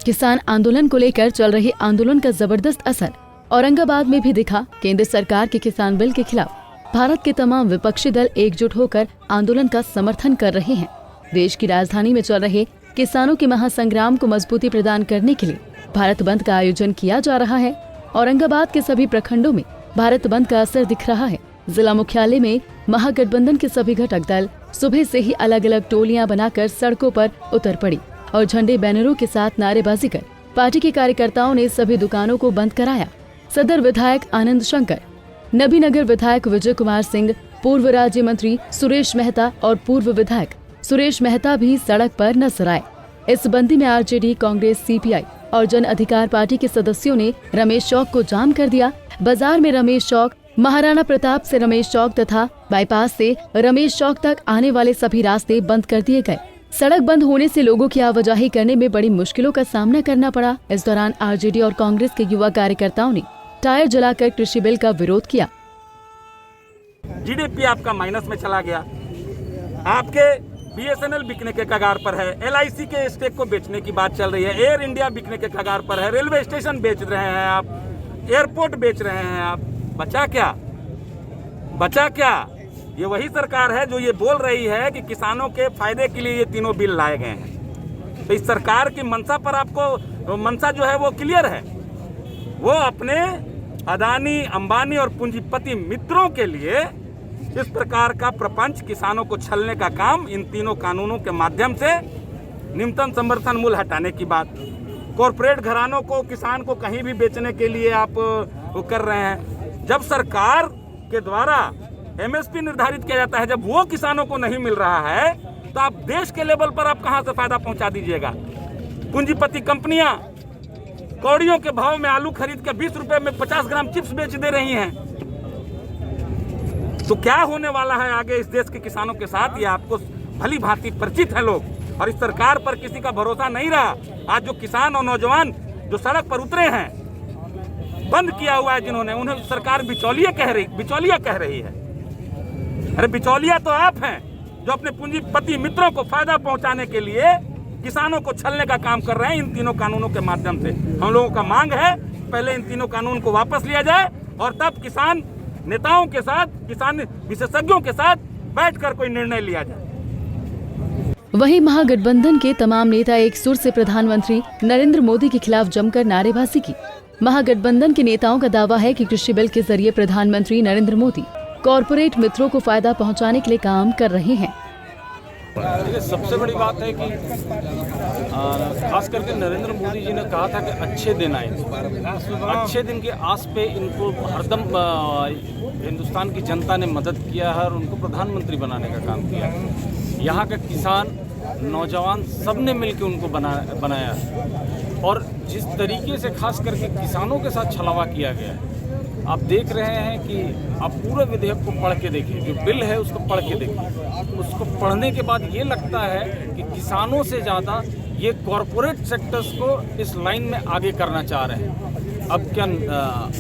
किसान आंदोलन को लेकर चल रहे आंदोलन का जबरदस्त असर औरंगाबाद में भी दिखा। केंद्र सरकार के किसान बिल के खिलाफ भारत के तमाम विपक्षी दल एकजुट होकर आंदोलन का समर्थन कर रहे हैं। देश की राजधानी में चल रहे किसानों के महासंग्राम को मजबूती प्रदान करने के लिए भारत बंद का आयोजन किया जा रहा है। औरंगाबाद के सभी प्रखंडों में भारत बंद का असर दिख रहा है। जिला मुख्यालय में महागठबंधन के सभी घटक दल सुबह से ही अलग अलग टोलियां बनाकर सड़कों पर उतर पड़ी और झंडे बैनरों के साथ नारेबाजी कर पार्टी के कार्यकर्ताओं ने सभी दुकानों को बंद कराया। सदर विधायक आनंद शंकर, नबीनगर विधायक विजय कुमार सिंह, पूर्व राज्य मंत्री सुरेश मेहता और पूर्व विधायक सुरेश मेहता भी सड़क पर नजर आए। इस बंदी में आरजेडी, कांग्रेस, सीपीआई और जन अधिकार पार्टी के सदस्यों ने रमेश चौक को जाम कर दिया। बाजार में रमेश चौक, महाराणा प्रताप से रमेश चौक तथा बाईपास से रमेश चौक तक आने वाले सभी रास्ते बंद कर दिए गए। सड़क बंद होने से लोगों की आवाजाही करने में बड़ी मुश्किलों का सामना करना पड़ा। इस दौरान आरजेडी और कांग्रेस के युवा कार्यकर्ताओं ने टायर जलाकर कृषि बिल का विरोध किया। जीडीपी आपका माइनस में चला गया, आपके बीएसएनएल बिकने के कगार पर है, एलआईसी के स्टेक को बेचने की बात चल रही है, एयर इंडिया बिकने के कगार पर है, रेलवे स्टेशन बेच रहे हैं आप, एयरपोर्ट बेच रहे हैं आप। बचा क्या? बचा क्या? ये वही सरकार है जो ये बोल रही है कि किसानों के फायदे के लिए ये तीनों बिल लाए गए हैं। तो इस सरकार की मंशा पर आपको मंशा जो है वो क्लियर है। वो अपने अदानी, अंबानी और पूंजीपति मित्रों के लिए इस प्रकार का प्रपंच, किसानों को छलने का काम इन तीनों कानूनों के माध्यम से, न्यूनतम समर्थन मूल्य हटाने की बात, कॉरपोरेट घरानों को, किसान को कहीं भी बेचने के लिए आप वो कर रहे हैं। जब सरकार के द्वारा एमएसपी निर्धारित किया जाता है, जब वो किसानों को नहीं मिल रहा है, तो आप देश के लेवल पर आप कहां से फायदा पहुंचा दीजिएगा। पूंजीपति कंपनियां कौड़ियों के भाव में आलू खरीद के 20 रुपए में 50 ग्राम चिप्स बेच दे रही हैं। तो क्या होने वाला है आगे इस देश के किसानों के साथ, ये आपको भली भांति परिचित है लोग। और इस सरकार पर किसी का भरोसा नहीं रहा। आज जो किसान और नौजवान जो सड़क पर उतरे हैं, बंद किया हुआ है जिन्होंने, उन्हें सरकार बिचौलिया कह रही है। अरे बिचौलिया तो आप हैं जो अपने पूंजीपति मित्रों को फायदा पहुंचाने के लिए किसानों को छलने का काम कर रहे हैं इन तीनों कानूनों के माध्यम से। हम लोगों का मांग है पहले इन तीनों कानून को वापस लिया जाए और तब किसान नेताओं के साथ, किसान विशेषज्ञों के साथ बैठकर कोई निर्णय लिया जाए। वहीं महागठबंधन के तमाम नेता एक सुर से प्रधानमंत्री नरेंद्र मोदी के खिलाफ जमकर नारेबाजी की। महागठबंधन के नेताओं का दावा है कि कृषि बिल के जरिए प्रधानमंत्री नरेंद्र मोदी कॉरपोरेट मित्रों को फायदा पहुंचाने के लिए काम कर रहे हैं। सबसे बड़ी बात है कि खास करके नरेंद्र मोदी जी ने कहा था कि अच्छे दिन आएंगे। अच्छे दिन के आस पे इनको हरदम हिंदुस्तान की जनता ने मदद किया है और उनको प्रधानमंत्री बनाने का काम किया है। यहाँ का किसान, नौजवान सब ने मिलकर उनको बनाया और जिस तरीके से खास करके किसानों के साथ छलावा किया गया है, आप देख रहे हैं कि आप पूरे विधेयक को पढ़ के देखिए, जो बिल है उसको पढ़ के देखिए। उसको पढ़ने के बाद ये लगता है कि किसानों से ज़्यादा ये कॉरपोरेट सेक्टर्स को इस लाइन में आगे करना चाह रहे हैं। अब क्या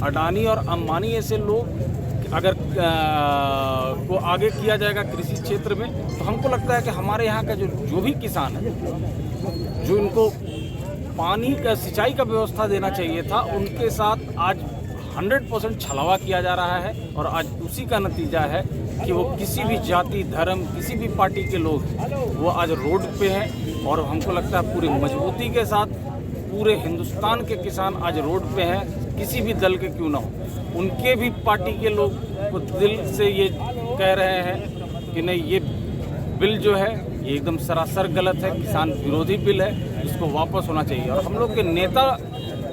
अडानी और अंबानी ऐसे लोग अगर को आगे किया जाएगा कृषि क्षेत्र में, तो हमको लगता है कि हमारे यहाँ का जो भी किसान है, जो इनको पानी का, सिंचाई का व्यवस्था देना चाहिए था, उनके साथ आज 100% छलावा किया जा रहा है। और आज उसी का नतीजा है कि वो किसी भी जाति, धर्म, किसी भी पार्टी के लोग वो आज रोड पे हैं। और हमको लगता है पूरी मजबूती के साथ पूरे हिंदुस्तान के किसान आज रोड पे हैं, किसी भी दल के क्यों ना हो। उनके भी पार्टी के लोग को दिल से ये कह रहे हैं कि नहीं, ये बिल जो है ये एकदम सरासर गलत है, किसान विरोधी बिल है, इसको वापस होना चाहिए। और हम लोग के नेता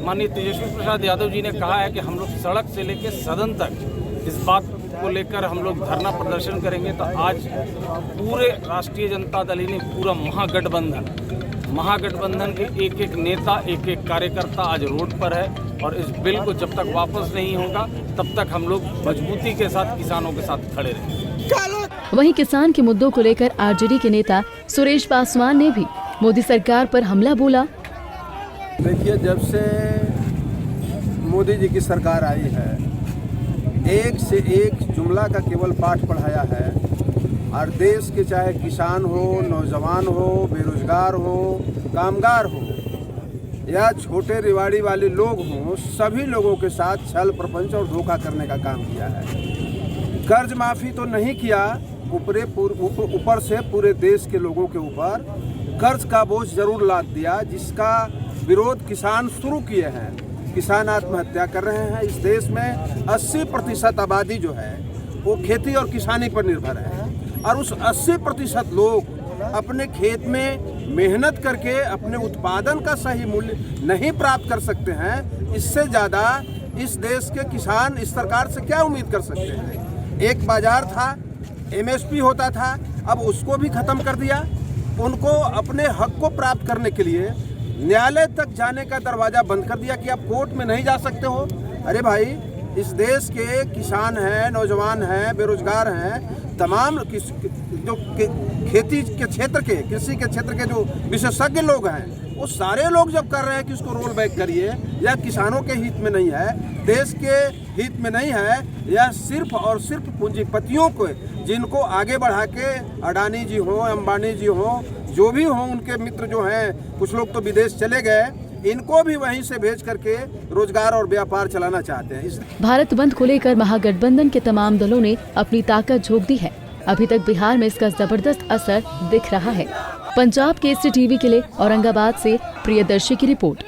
माननीय तेजस्वी प्रसाद यादव जी ने कहा है कि हम लोग सड़क से लेकर सदन तक इस बात को लेकर हम लोग धरना प्रदर्शन करेंगे। तो आज पूरे राष्ट्रीय जनता दल ने पूरा महागठबंधन के एक एक नेता, एक एक कार्यकर्ता आज रोड पर है। और इस बिल को जब तक वापस नहीं होगा तब तक हम लोग मजबूती के साथ किसानों के साथ खड़े रहेंगे। वहीं किसान के मुद्दों को लेकर आरजेडी के नेता सुरेश पासवान ने भी मोदी सरकार पर हमला बोला। देखिए, जब से मोदी जी की सरकार आई है, एक से एक जुमला का केवल पाठ पढ़ाया है। और देश के चाहे किसान हो, नौजवान हो, बेरोजगार हो, कामगार हो, या छोटे रिवाड़ी वाले लोग हों, सभी लोगों के साथ छल प्रपंच और धोखा करने का काम किया है। कर्ज माफी तो नहीं किया, ऊपर से पूरे देश के लोगों के ऊपर कर्ज का बोझ जरूर लाद दिया, जिसका विरोध किसान शुरू किए हैं। किसान आत्महत्या कर रहे हैं। इस देश में 80% आबादी जो है वो खेती और किसानी पर निर्भर है, और उस 80% लोग अपने खेत में मेहनत करके अपने उत्पादन का सही मूल्य नहीं प्राप्त कर सकते हैं। इससे ज़्यादा इस देश के किसान इस सरकार से क्या उम्मीद कर सकते हैं? एक बाजार था, MSP होता था, अब उसको भी ख़त्म कर दिया। उनको अपने हक को प्राप्त करने के लिए न्यायालय तक जाने का दरवाज़ा बंद कर दिया कि आप कोर्ट में नहीं जा सकते हो। अरे भाई, इस देश के किसान हैं, नौजवान हैं, बेरोजगार हैं, तमाम जो खेती के क्षेत्र के, कृषि के क्षेत्र के जो विशेषज्ञ लोग हैं, वो सारे लोग जब कर रहे हैं कि उसको रोल बैक करिए, या किसानों के हित में नहीं है, देश के हित में नहीं है, या सिर्फ और सिर्फ पूंजीपतियों को, जिनको आगे बढ़ा के अडानी जी हों, अंबानी जी हों, जो भी हों, उनके मित्र जो हैं, कुछ लोग तो विदेश चले गए, इनको भी वहीं से भेज करके रोजगार और व्यापार चलाना चाहते हैं। भारत बंद को लेकर महागठबंधन के तमाम दलों ने अपनी ताकत झोंक दी है। अभी तक बिहार में इसका जबरदस्त असर दिख रहा है। पंजाब केसरी टीवी के लिए औरंगाबाद से प्रियदर्शी की रिपोर्ट।